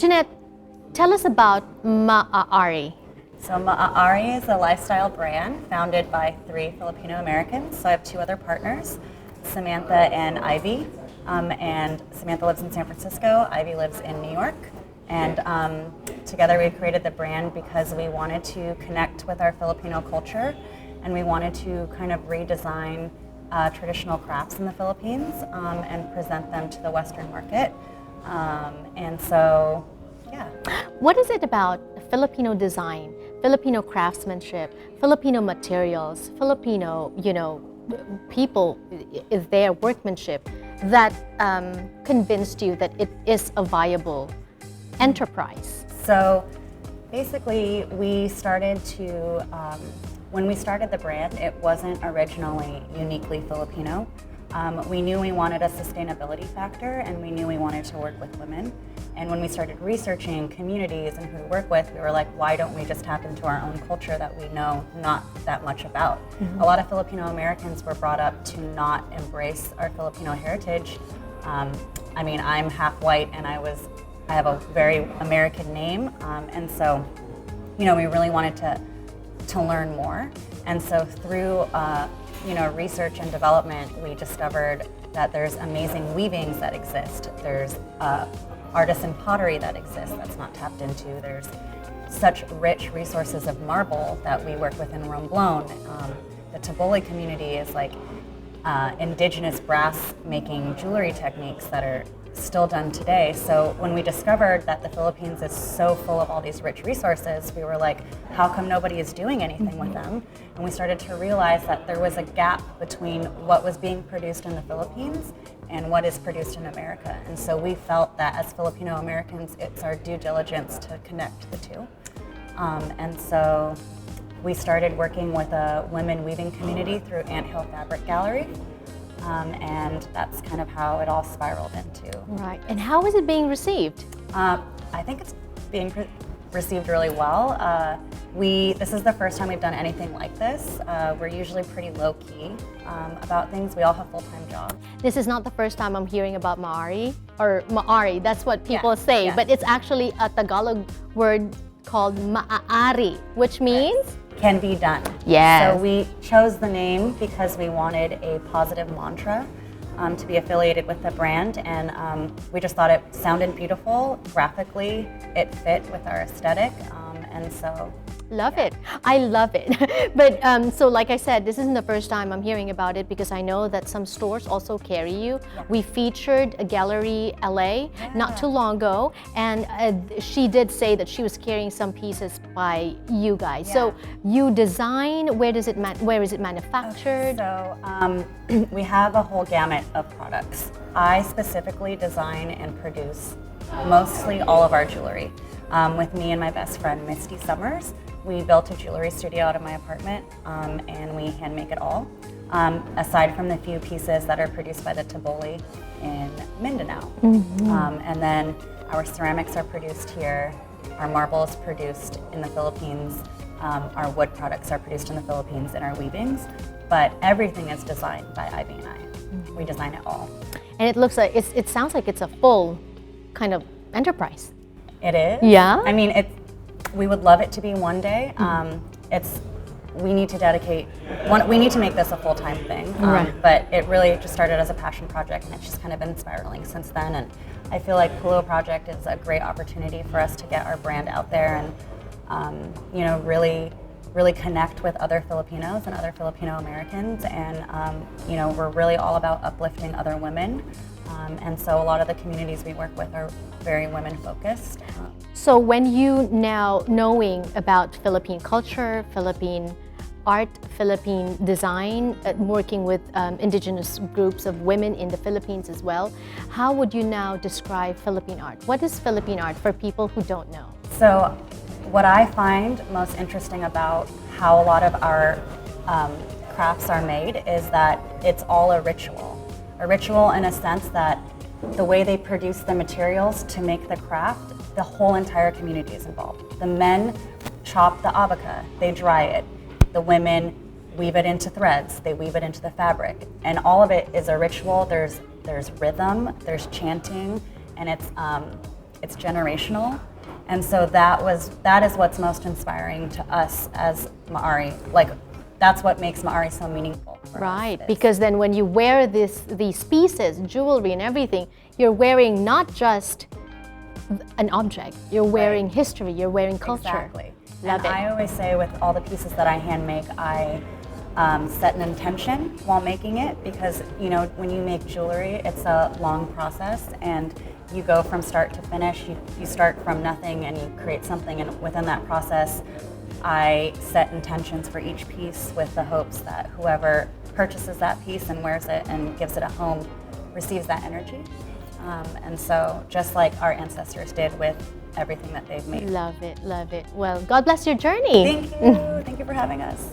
Jeanette, tell us about MAAARI. So MAAARI is a lifestyle brand founded by 3 Filipino Americans. So I have 2 other partners, Samantha and Ivy. And Samantha lives in San Francisco, Ivy lives in New York. And together we created the brand because we wanted to connect with our Filipino culture, and we wanted to kind of redesign traditional crafts in the Philippines and present them to the Western market. And so, yeah. What is it about Filipino design, Filipino craftsmanship, Filipino materials, Filipino, people, is their workmanship that convinced you that it is a viable enterprise? So basically we started to, when we started the brand, it wasn't originally uniquely Filipino. We knew we wanted a sustainability factor, and we knew we wanted to work with women. And when we started researching communities and who we work with, we were like, why don't we just tap into our own culture that we know not that much about? A lot of Filipino Americans were brought up to not embrace our Filipino heritage. I mean, I'm half white, and I have a very American name, and so, we really wanted to learn more. And so through research and development, we discovered that there's amazing weavings that exist. There's artisan pottery that exists that's not tapped into. There's such rich resources of marble that we work with in Romblon. The Taboli community is like indigenous brass making jewelry techniques that are still done today. So when we discovered that the Philippines is so full of all these rich resources, we were like, how come nobody is doing anything with them? And we started to realize that there was a gap between what was being produced in the Philippines and what is produced in America. And so we felt that as Filipino Americans, it's our due diligence to connect the two. And so we started working with a women weaving community through Anthill Fabric Gallery. And that's kind of how it all spiraled into. Right. And how is it being received? I think it's being received really well. This is the first time we've done anything like this. We're usually pretty low-key about things. We all have full-time jobs. This is not the first time I'm hearing about MAARI, or MAARI, that's what people say, yes. but it's actually a Tagalog word called MAAARI, which means? Can be done. Yes. So we chose the name because we wanted a positive mantra to be affiliated with the brand, and we just thought it sounded beautiful. Graphically, it fit with our aesthetic, and so. Love it. I love it. But so like I said, this isn't the first time I'm hearing about it, because I know that some stores also carry you. Yeah. We featured a gallery LA not too long ago, and she did say that she was carrying some pieces by you guys. Yeah. So you design, where is it manufactured? So we have a whole gamut of products. I specifically design and produce mostly all of our jewelry. With me and my best friend, Misty Summers. We built a jewelry studio out of my apartment, and we hand make it all, aside from the few pieces that are produced by the Taboli in Mindanao. And then our ceramics are produced here, our marble is produced in the Philippines, our wood products are produced in the Philippines, and our weavings, but everything is designed by Ivy and I. We design it all. And it looks like, it sounds like it's a full kind of enterprise. It is. Yeah. I mean, we would love it to be one day. We need to make this a full-time thing. Right. But it really just started as a passion project, and it's just kind of been spiraling since then. And I feel like Pulo Project is a great opportunity for us to get our brand out there and, really connect with other Filipinos and other Filipino Americans. And, we're really all about uplifting other women. And so a lot of the communities we work with are very women focused. So when you now knowing about Philippine culture, Philippine art, Philippine design, working with indigenous groups of women in the Philippines as well, how would you now describe Philippine art? What is Philippine art for people who don't know? So what I find most interesting about how a lot of our crafts are made is that it's all a ritual. A ritual in a sense that the way they produce the materials to make the craft, the whole entire community is involved. The men chop the abaca, they dry it. The women weave it into threads, they weave it into the fabric. And all of it is a ritual. There's rhythm, there's chanting, and it's generational. And so that is what's most inspiring to us as MAAARI. Like, that's what makes MAAARI so meaningful for us. Right, because then when you wear these pieces, jewelry and everything, you're wearing not just an object, you're wearing history, you're wearing culture. Exactly. Love And it. I always say with all the pieces that I hand make, I set an intention while making it, because when you make jewelry, it's a long process and you go from start to finish. You start from nothing and you create something, and within that process I set intentions for each piece with the hopes that whoever purchases that piece and wears it and gives it a home receives that energy. And so just like our ancestors did with everything that they've made. Love it, love it. Well, God bless your journey. Thank you. Thank you for having us.